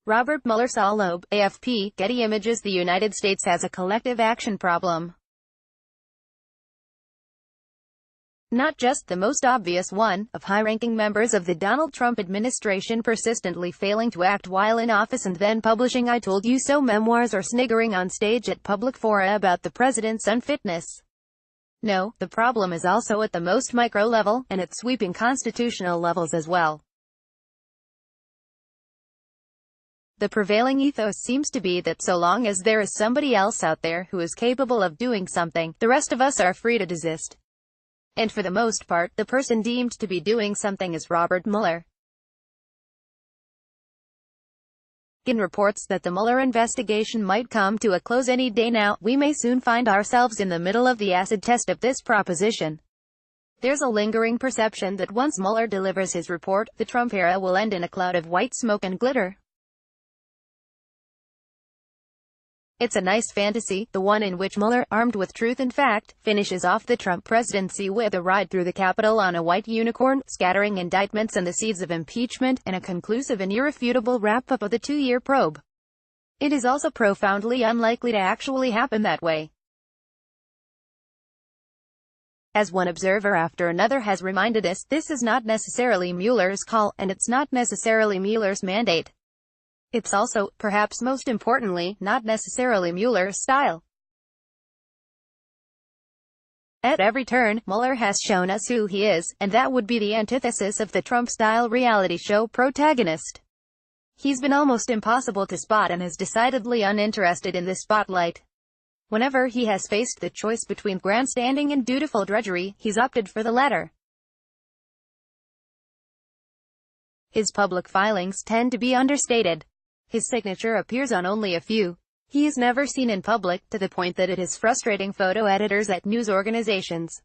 Robert Mueller Saul Loeb, AFP, Getty Images. The United States has a collective action problem. Not just the most obvious one, of high-ranking members of the Donald Trump administration persistently failing to act while in office and then publishing "I told you so" memoirs or sniggering on stage at public fora about the president's unfitness. No, the problem is also at the most micro level, and at sweeping constitutional levels as well. The prevailing ethos seems to be that so long as there is somebody else out there who is capable of doing something, the rest of us are free to desist. And for the most part, the person deemed to be doing something is Robert Mueller. In reports that the Mueller investigation might come to a close any day now, we may soon find ourselves in the middle of the acid test of this proposition. There's a lingering perception that once Mueller delivers his report, the Trump era will end in a cloud of white smoke and glitter. It's a nice fantasy, the one in which Mueller, armed with truth and fact, finishes off the Trump presidency with a ride through the Capitol on a white unicorn, scattering indictments and the seeds of impeachment, and a conclusive and irrefutable wrap-up of the 2-year probe. It is also profoundly unlikely to actually happen that way. As one observer after another has reminded us, this is not necessarily Mueller's call, and it's not necessarily Mueller's mandate. It's also, perhaps most importantly, not necessarily Mueller's style. At every turn, Mueller has shown us who he is, and that would be the antithesis of the Trump-style reality show protagonist. He's been almost impossible to spot and is decidedly uninterested in the spotlight. Whenever he has faced the choice between grandstanding and dutiful drudgery, he's opted for the latter. His public filings tend to be understated. His signature appears on only a few. He is never seen in public, to the point that it is frustrating photo editors at news organizations.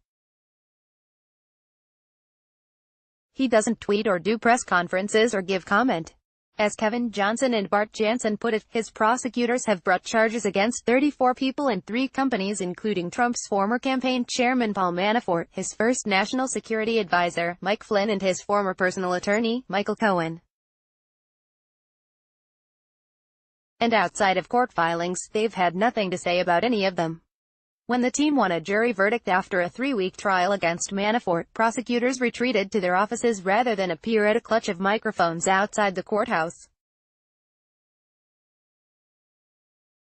He doesn't tweet or do press conferences or give comment. As Kevin Johnson and Bart Jansen put it, his prosecutors have brought charges against 34 people and 3 companies, including Trump's former campaign chairman Paul Manafort, his first national security advisor, Mike Flynn, and his former personal attorney, Michael Cohen. And outside of court filings, they've had nothing to say about any of them. When the team won a jury verdict after a 3-week trial against Manafort, prosecutors retreated to their offices rather than appear at a clutch of microphones outside the courthouse.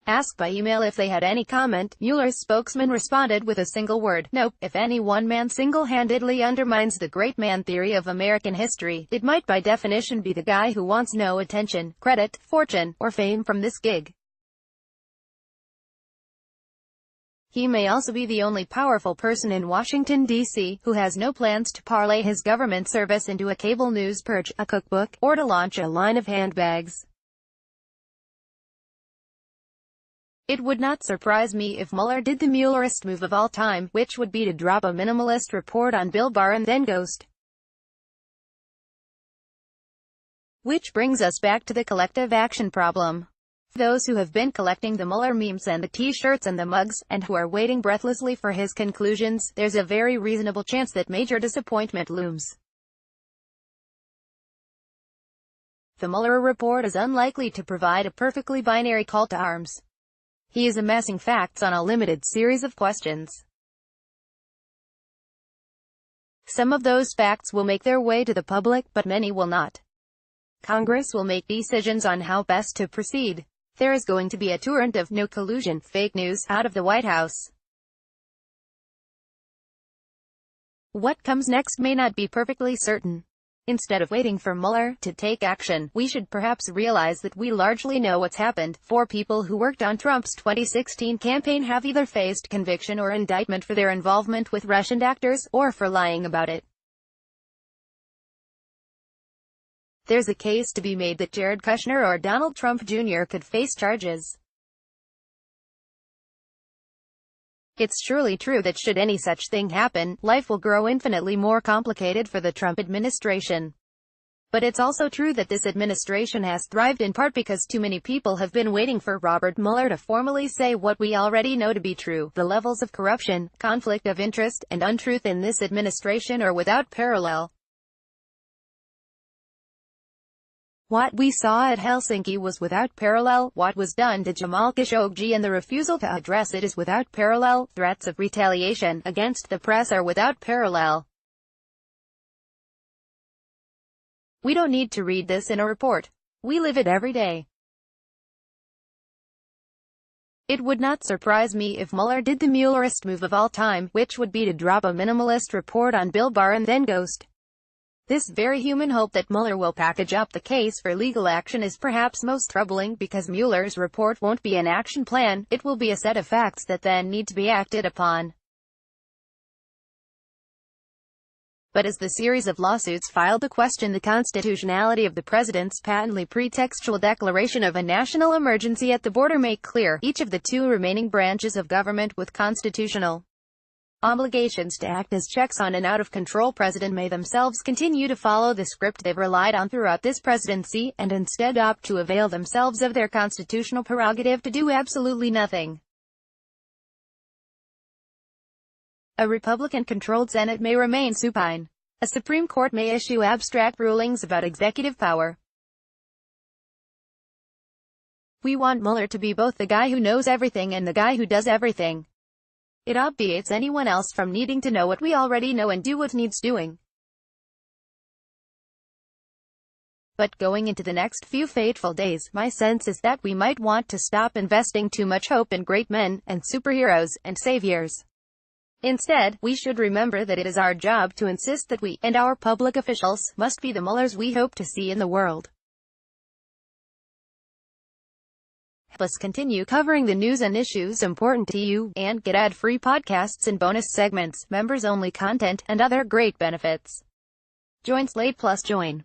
Asked by email if they had any comment, Mueller's spokesman responded with a single word: nope. If any one man single-handedly undermines the great man theory of American history, it might by definition be the guy who wants no attention, credit, fortune, or fame from this gig. He may also be the only powerful person in Washington, D.C., who has no plans to parlay his government service into a cable news perch, a cookbook, or to launch a line of handbags. It would not surprise me if Mueller did the Muellerist move of all time, which would be to drop a minimalist report on Bill Barr and then ghost. Which brings us back to the collective action problem. For those who have been collecting the Mueller memes and the t-shirts and the mugs, and who are waiting breathlessly for his conclusions, there's a very reasonable chance that major disappointment looms. The Mueller report is unlikely to provide a perfectly binary call to arms. He is amassing facts on a limited series of questions. Some of those facts will make their way to the public, but many will not. Congress will make decisions on how best to proceed. There is going to be a torrent of no collusion, fake news, out of the White House. What comes next may not be perfectly certain. Instead of waiting for Mueller to take action, we should perhaps realize that we largely know what's happened. 4 people who worked on Trump's 2016 campaign have either faced conviction or indictment for their involvement with Russian actors, or for lying about it. There's a case to be made that Jared Kushner or Donald Trump Jr. could face charges. It's surely true that should any such thing happen, life will grow infinitely more complicated for the Trump administration. But it's also true that this administration has thrived in part because too many people have been waiting for Robert Mueller to formally say what we already know to be true. The levels of corruption, conflict of interest, and untruth in this administration are without parallel. What we saw at Helsinki was without parallel. What was done to Jamal Khashoggi and the refusal to address it is without parallel. Threats of retaliation against the press are without parallel. We don't need to read this in a report. We live it every day. It would not surprise me if Mueller did the Muellerist move of all time, which would be to drop a minimalist report on Bill Barr and then ghost. This very human hope that Mueller will package up the case for legal action is perhaps most troubling, because Mueller's report won't be an action plan, it will be a set of facts that then need to be acted upon. But as the series of lawsuits filed to question the constitutionality of the president's patently pretextual declaration of a national emergency at the border make clear, each of the two remaining branches of government with constitutional obligations to act as checks on an out-of-control president may themselves continue to follow the script they've relied on throughout this presidency, and instead opt to avail themselves of their constitutional prerogative to do absolutely nothing. A Republican-controlled Senate may remain supine. A Supreme Court may issue abstract rulings about executive power. We want Mueller to be both the guy who knows everything and the guy who does everything. It obviates anyone else from needing to know what we already know and do what needs doing. But going into the next few fateful days, my sense is that we might want to stop investing too much hope in great men, and superheroes, and saviors. Instead, we should remember that it is our job to insist that we, and our public officials, must be the Muellers we hope to see in the world. Help us continue covering the news and issues important to you, and get ad-free podcasts and bonus segments, members-only content, and other great benefits. Join Slate Plus. Join